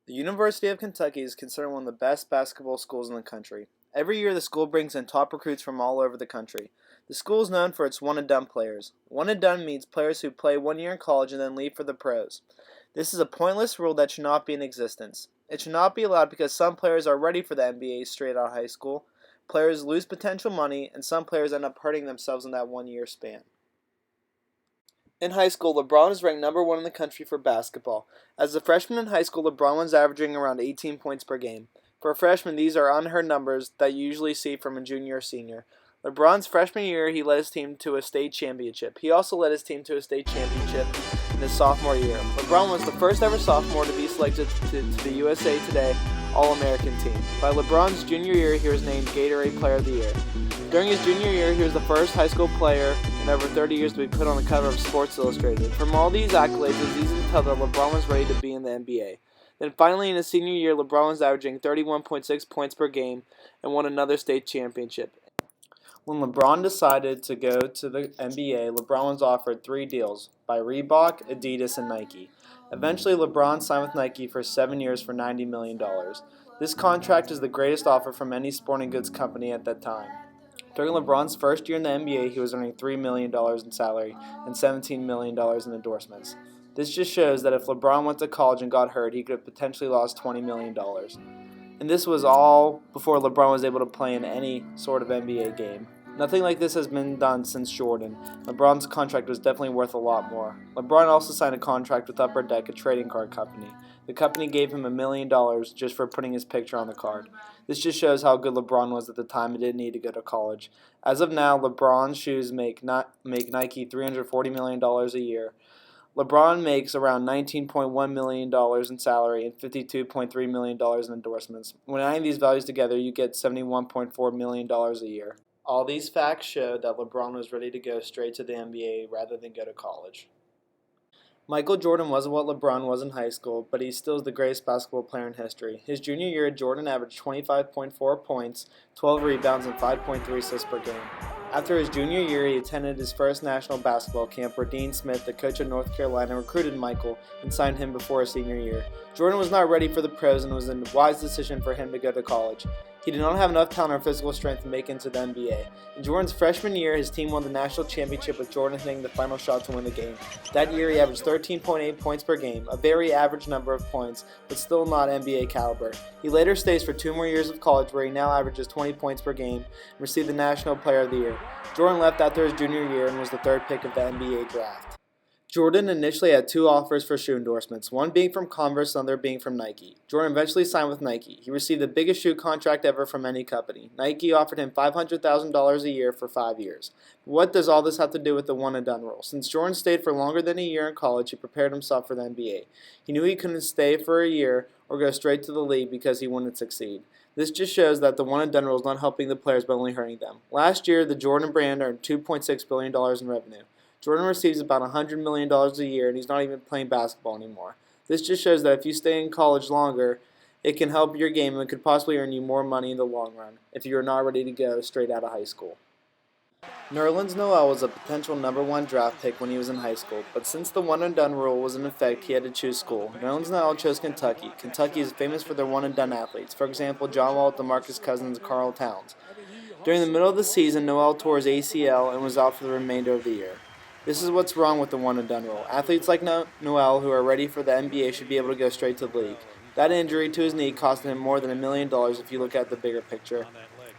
The University of Kentucky is considered one of the best basketball schools in the country. Every year, the school brings in top recruits from all over the country. The school is known for its one-and-done players. One-and-done means players who play 1 year in college and then leave for the pros. This is a pointless rule that should not be in existence. It should not be allowed because some players are ready for the NBA straight out of high school, players lose potential money, and some players end up hurting themselves in that 1 year span. In high school, LeBron is ranked number 1 in the country for basketball. As a freshman in high school, LeBron was averaging around 18 points per game. For a freshman, these are unheard numbers that you usually see from a junior or senior. LeBron's freshman year, he led his team to a state championship. He also led his team to a state championship in his sophomore year. LeBron was the first ever sophomore to be selected to the USA Today All-American team. By LeBron's junior year, he was named Gatorade Player of the Year. During his junior year, he was the first high school player in over 30 years to be put on the cover of Sports Illustrated. From all these accolades, it's easy to tell that LeBron was ready to be in the NBA. Then finally, in his senior year, LeBron was averaging 31.6 points per game and won another state championship. When LeBron decided to go to the NBA, LeBron was offered 3 deals by Reebok, Adidas, and Nike. Eventually, LeBron signed with Nike for 7 years for $90 million. This contract is the greatest offer from any sporting goods company at that time. During LeBron's first year in the NBA, he was earning $3 million in salary and $17 million in endorsements. This just shows that if LeBron went to college and got hurt, he could have potentially lost $20 million. And this was all before LeBron was able to play in any sort of NBA game. Nothing like this has been done since Jordan. LeBron's contract was definitely worth a lot more. LeBron also signed a contract with Upper Deck, a trading card company. The company gave him $1 million just for putting his picture on the card. This just shows how good LeBron was at the time and didn't need to go to college. As of now, LeBron's shoes make Nike $340 million a year. LeBron makes around $19.1 million in salary and $52.3 million in endorsements. When adding these values together, you get $71.4 million a year. All these facts show that LeBron was ready to go straight to the NBA rather than go to college. Michael Jordan wasn't what LeBron was in high school, but he still is the greatest basketball player in history. His junior year, Jordan averaged 25.4 points, 12 rebounds, and 5.3 assists per game. After his junior year, he attended his first national basketball camp where Dean Smith, the coach of North Carolina, recruited Michael and signed him before his senior year. Jordan was not ready for the pros and it was a wise decision for him to go to college. He did not have enough talent or physical strength to make it into the NBA. In Jordan's freshman year, his team won the national championship with Jordan hitting the final shot to win the game. That year, he averaged 13.8 points per game, a very average number of points, but still not NBA caliber. He later stays for 2 more years of college where he now averages 20 points per game and received the National Player of the Year. Jordan left after his junior year and was the 3rd pick of the NBA draft. Jordan initially had 2 offers for shoe endorsements, one being from Converse and the other being from Nike. Jordan eventually signed with Nike. He received the biggest shoe contract ever from any company. Nike offered him $500,000 a year for 5 years. But what does all this have to do with the one-and-done rule? Since Jordan stayed for longer than a year in college, he prepared himself for the NBA. He knew he couldn't stay for a year or go straight to the league because he wouldn't succeed. This just shows that the one-and-done rule is not helping the players but only hurting them. Last year, the Jordan brand earned $2.6 billion in revenue. Jordan receives about $100 million a year, and he's not even playing basketball anymore. This just shows that if you stay in college longer, it can help your game and could possibly earn you more money in the long run if you're not ready to go straight out of high school. Nerlens Noel was a potential number 1 draft pick when he was in high school, but since the one-and-done rule was in effect, he had to choose school. Nerlens Noel chose Kentucky. Kentucky is famous for their one-and-done athletes. For example, John Wall, DeMarcus Cousins, and Karl Towns. During the middle of the season, Noel tore his ACL and was out for the remainder of the year. This is what's wrong with the one-and-done rule. Athletes like Noel who are ready for the NBA should be able to go straight to the league. That injury to his knee cost him more than $1 million if you look at the bigger picture.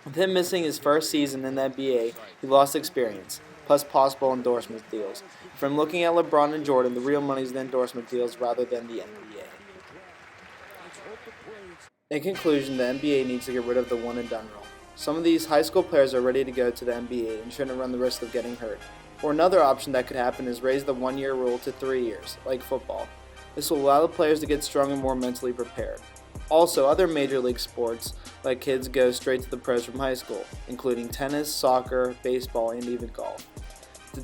With him missing his first season in the NBA, he lost experience, plus possible endorsement deals. From looking at LeBron and Jordan, the real money is the endorsement deals rather than the NBA. In conclusion, the NBA needs to get rid of the one-and-done rule. Some of these high school players are ready to go to the NBA and shouldn't run the risk of getting hurt. Or another option that could happen is raise the 1-year rule to 3 years, like football. This will allow the players to get stronger and more mentally prepared. Also, other major league sports let kids go straight to the pros from high school, including tennis, soccer, baseball, and even golf.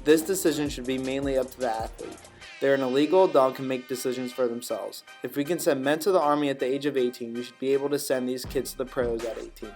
This decision should be mainly up to the athlete. They're an illegal adult and can make decisions for themselves. If we can send men to the army at the age of 18, we should be able to send these kids to the pros at 18.